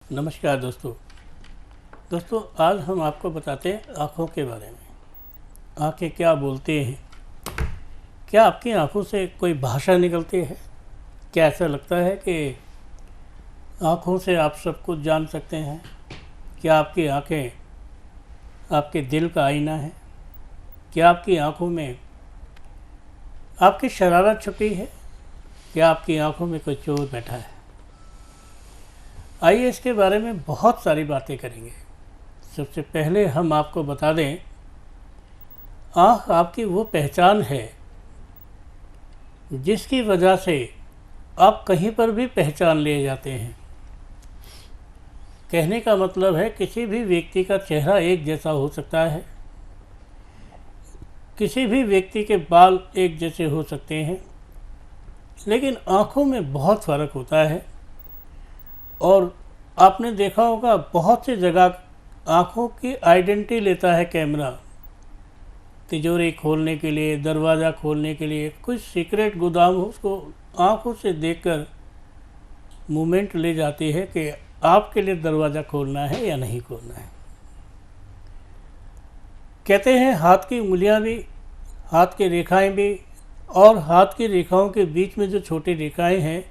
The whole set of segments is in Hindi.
नमस्कार दोस्तों आज हम आपको बताते हैं आँखों के बारे में। आँखें क्या बोलती हैं? क्या आपकी आँखों से कोई भाषा निकलती है? क्या ऐसा लगता है कि आँखों से आप सब कुछ जान सकते हैं? क्या आपकी आँखें आपके दिल का आईना है? क्या आपकी आँखों में आपकी शरारत छुपी है? क्या आपकी आँखों में कोई चोर बैठा है? आइए इसके बारे में बहुत सारी बातें करेंगे। सबसे पहले हम आपको बता दें, आँख आपकी वो पहचान है जिसकी वजह से आप कहीं पर भी पहचान लिए जाते हैं। कहने का मतलब है किसी भी व्यक्ति का चेहरा एक जैसा हो सकता है, किसी भी व्यक्ति के बाल एक जैसे हो सकते हैं, लेकिन आँखों में बहुत फ़र्क होता है। और आपने देखा होगा बहुत सी जगह आँखों की आइडेंटिटी लेता है कैमरा, तिजोरी खोलने के लिए, दरवाज़ा खोलने के लिए, कुछ सीक्रेट गोदाम हो उसको आँखों से देखकर मूवमेंट ले जाती है कि आपके लिए दरवाज़ा खोलना है या नहीं खोलना है। कहते हैं हाथ की उंगलियां भी, हाथ की रेखाएं भी, और हाथ की रेखाओं के बीच में जो छोटी रेखाएं हैं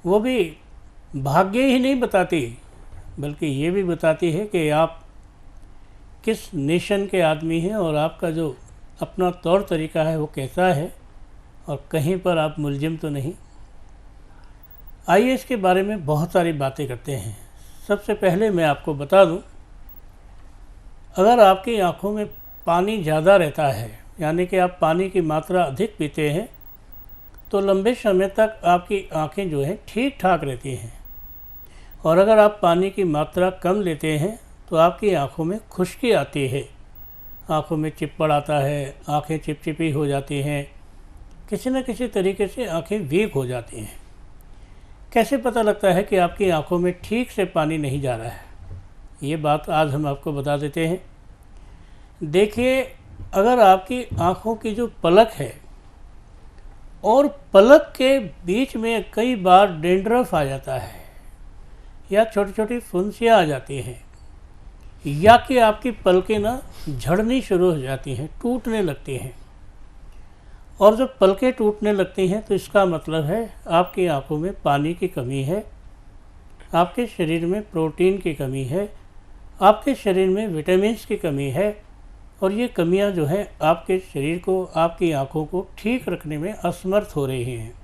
वो भी भाग्य ही नहीं बताती, बल्कि ये भी बताती है कि आप किस नेशन के आदमी हैं और आपका जो अपना तौर तरीका है वो कैसा है, और कहीं पर आप मुलजिम तो नहीं। आइए इसके बारे में बहुत सारी बातें करते हैं। सबसे पहले मैं आपको बता दूं, अगर आपकी आँखों में पानी ज़्यादा रहता है, यानी कि आप पानी की मात्रा अधिक पीते हैं, तो लंबे समय तक आपकी आँखें जो हैं ठीक ठाक रहती हैं। और अगर आप पानी की मात्रा कम लेते हैं तो आपकी आँखों में खुश्की आती है, आँखों में चिप्पड़ आता है, आँखें चिपचिपी हो जाती हैं, किसी न किसी तरीके से आँखें वीक हो जाती हैं। कैसे पता लगता है कि आपकी आँखों में ठीक से पानी नहीं जा रहा है? ये बात आज हम आपको बता देते हैं। देखिए, अगर आपकी आँखों की जो पलक है और पलक के बीच में कई बार डेंड्रफ आ जाता है, या छोटी छोटी फुंसियाँ आ जाती हैं, या कि आपकी पलकें ना झड़नी शुरू हो जाती हैं, टूटने लगती हैं, और जब पलकें टूटने लगती हैं तो इसका मतलब है आपकी आंखों में पानी की कमी है, आपके शरीर में प्रोटीन की कमी है, आपके शरीर में विटामिन्स की कमी है, और ये कमियां जो हैं आपके शरीर को, आपकी आंखों को ठीक रखने में असमर्थ हो रही हैं।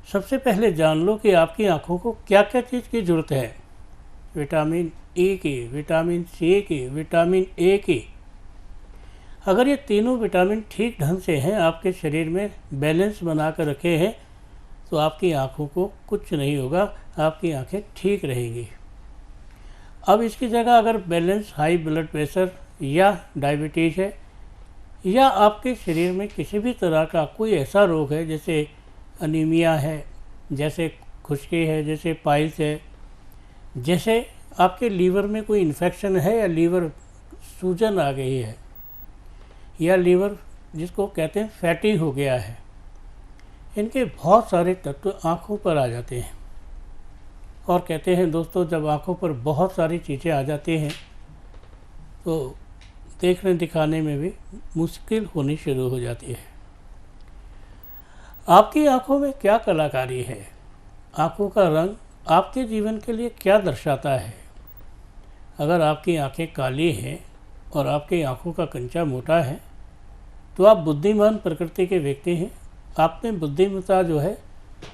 सबसे पहले जान लो कि आपकी आंखों को क्या क्या चीज़ की ज़रूरत है। विटामिन ए की, विटामिन सी की, विटामिन ए की। अगर ये तीनों विटामिन ठीक ढंग से हैं, आपके शरीर में बैलेंस बना कर रखे हैं, तो आपकी आंखों को कुछ नहीं होगा, आपकी आंखें ठीक रहेंगी। अब इसकी जगह अगर बैलेंस हाई ब्लड प्रेशर या डायबिटीज़ है, या आपके शरीर में किसी भी तरह का कोई ऐसा रोग है, जैसे अनीमिया है, जैसे खुश्की है, जैसे पाइल्स है, जैसे आपके लीवर में कोई इन्फेक्शन है, या लीवर सूजन आ गई है, या लीवर जिसको कहते हैं फैटी हो गया है, इनके बहुत सारे तत्व आँखों पर आ जाते हैं। और कहते हैं दोस्तों, जब आँखों पर बहुत सारी चीज़ें आ जाती हैं तो देखने दिखाने में भी मुश्किल होनी शुरू हो जाती है। आपकी आँखों में क्या कलाकारी है? आँखों का रंग आपके जीवन के लिए क्या दर्शाता है? अगर आपकी आँखें काली हैं और आपकी आँखों का कंचा मोटा है, तो आप बुद्धिमान प्रकृति के व्यक्ति हैं। आप में बुद्धिमत्ता जो है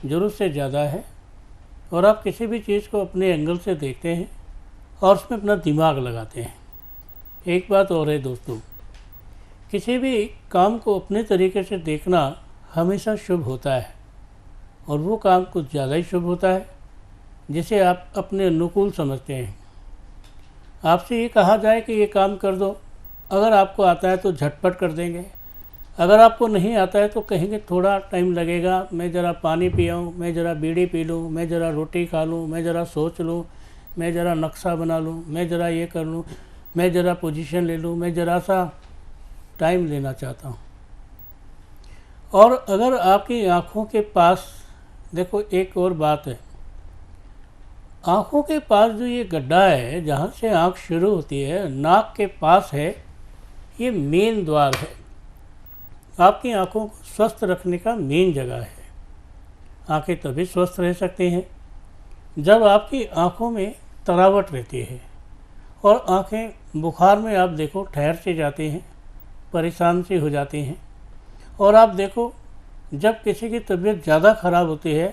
ज़रूरत से ज़्यादा है, और आप किसी भी चीज़ को अपने एंगल से देखते हैं और उसमें अपना दिमाग लगाते हैं। एक बात और है दोस्तों, किसी भी काम को अपने तरीके से देखना हमेशा शुभ होता है, और वो काम कुछ ज़्यादा ही शुभ होता है जिसे आप अपने अनुकूल समझते हैं। आपसे ये कहा जाए कि ये काम कर दो, अगर आपको आता है तो झटपट कर देंगे, अगर आपको नहीं आता है तो कहेंगे थोड़ा टाइम लगेगा, मैं ज़रा पानी पियाऊँ, मैं ज़रा बीड़ी पी लूँ, मैं ज़रा रोटी खा लूँ, मैं ज़रा सोच लूँ, मैं ज़रा नक्शा बना लूँ, मैं ज़रा ये कर लूँ, मैं ज़रा पोजीशन ले लूँ, मैं ज़रा सा टाइम लेना चाहता हूँ। और अगर आपकी आँखों के पास देखो, एक और बात है, आँखों के पास जो ये गड्ढा है, जहाँ से आँख शुरू होती है, नाक के पास है, ये मेन द्वार है। आपकी आँखों को स्वस्थ रखने का मेन जगह है। आँखें तभी स्वस्थ रह सकती हैं जब आपकी आँखों में तरावट रहती है, और आँखें बुखार में आप देखो ठहर से जाती हैं, परेशान सी हो जाती हैं। और आप देखो जब किसी की तबीयत ज़्यादा ख़राब होती है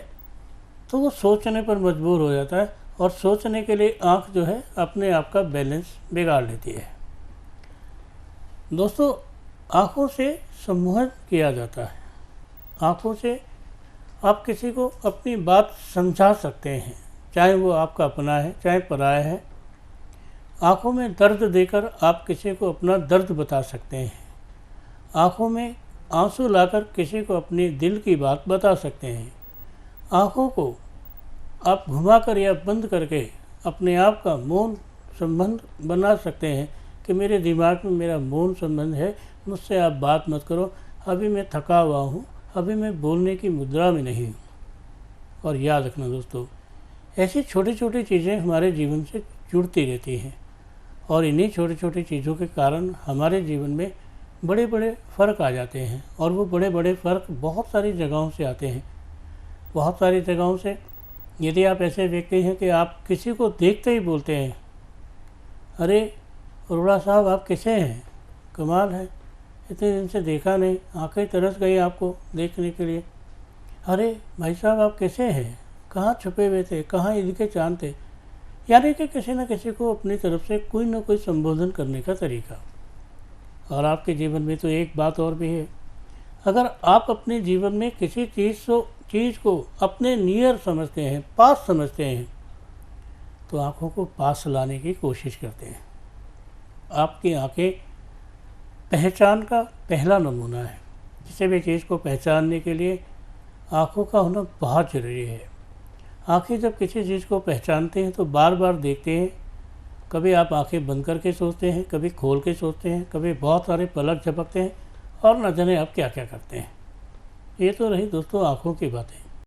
तो वो सोचने पर मजबूर हो जाता है, और सोचने के लिए आँख जो है अपने आप का बैलेंस बिगाड़ लेती है। दोस्तों, आँखों से सम्मोहन किया जाता है। आँखों से आप किसी को अपनी बात समझा सकते हैं, चाहे वो आपका अपना है चाहे पराया है। आँखों में दर्द देकर आप किसी को अपना दर्द बता सकते हैं। आँखों में आंसू लाकर किसी को अपने दिल की बात बता सकते हैं। आँखों को आप घुमाकर या बंद करके अपने आप का मौन संबंध बना सकते हैं कि मेरे दिमाग में मेरा मौन संबंध है, मुझसे आप बात मत करो, अभी मैं थका हुआ हूँ, अभी मैं बोलने की मुद्रा में नहीं हूँ। और याद रखना दोस्तों, ऐसी छोटी छोटी चीज़ें हमारे जीवन से जुड़ती रहती हैं, और इन्हीं छोटी छोटी चीज़ों के कारण हमारे जीवन में बड़े बड़े फ़र्क आ जाते हैं। और वो बड़े बड़े फ़र्क बहुत सारी जगहों से आते हैं। बहुत सारी जगहों से, यदि आप ऐसे व्यक्ति हैं कि आप किसी को देखते ही बोलते हैं, अरे अरोड़ा साहब आप कैसे हैं, कमाल है, इतने दिन से देखा नहीं, आंखें तरस गई आपको देखने के लिए। अरे भाई साहब आप कैसे हैं, कहाँ छुपे हुए थे, कहाँ ईद के चांद थे। यानी कि किसी न किसी को अपनी तरफ से कोई ना कोई संबोधन करने का तरीका। और आपके जीवन में तो एक बात और भी है, अगर आप अपने जीवन में किसी चीज़ को अपने नियर समझते हैं, पास समझते हैं, तो आँखों को पास लाने की कोशिश करते हैं। आपकी आँखें पहचान का पहला नमूना है। किसी भी चीज़ को पहचानने के लिए आँखों का होना बहुत ज़रूरी है। आँखें जब किसी चीज़ को पहचानते हैं तो बार बार देखते हैं। कभी आप आंखें बंद करके सोचते हैं, कभी खोल के सोचते हैं, कभी बहुत सारे पलक झपकते हैं, और न जाने आप क्या क्या करते हैं। ये तो रही दोस्तों आँखों की बातें।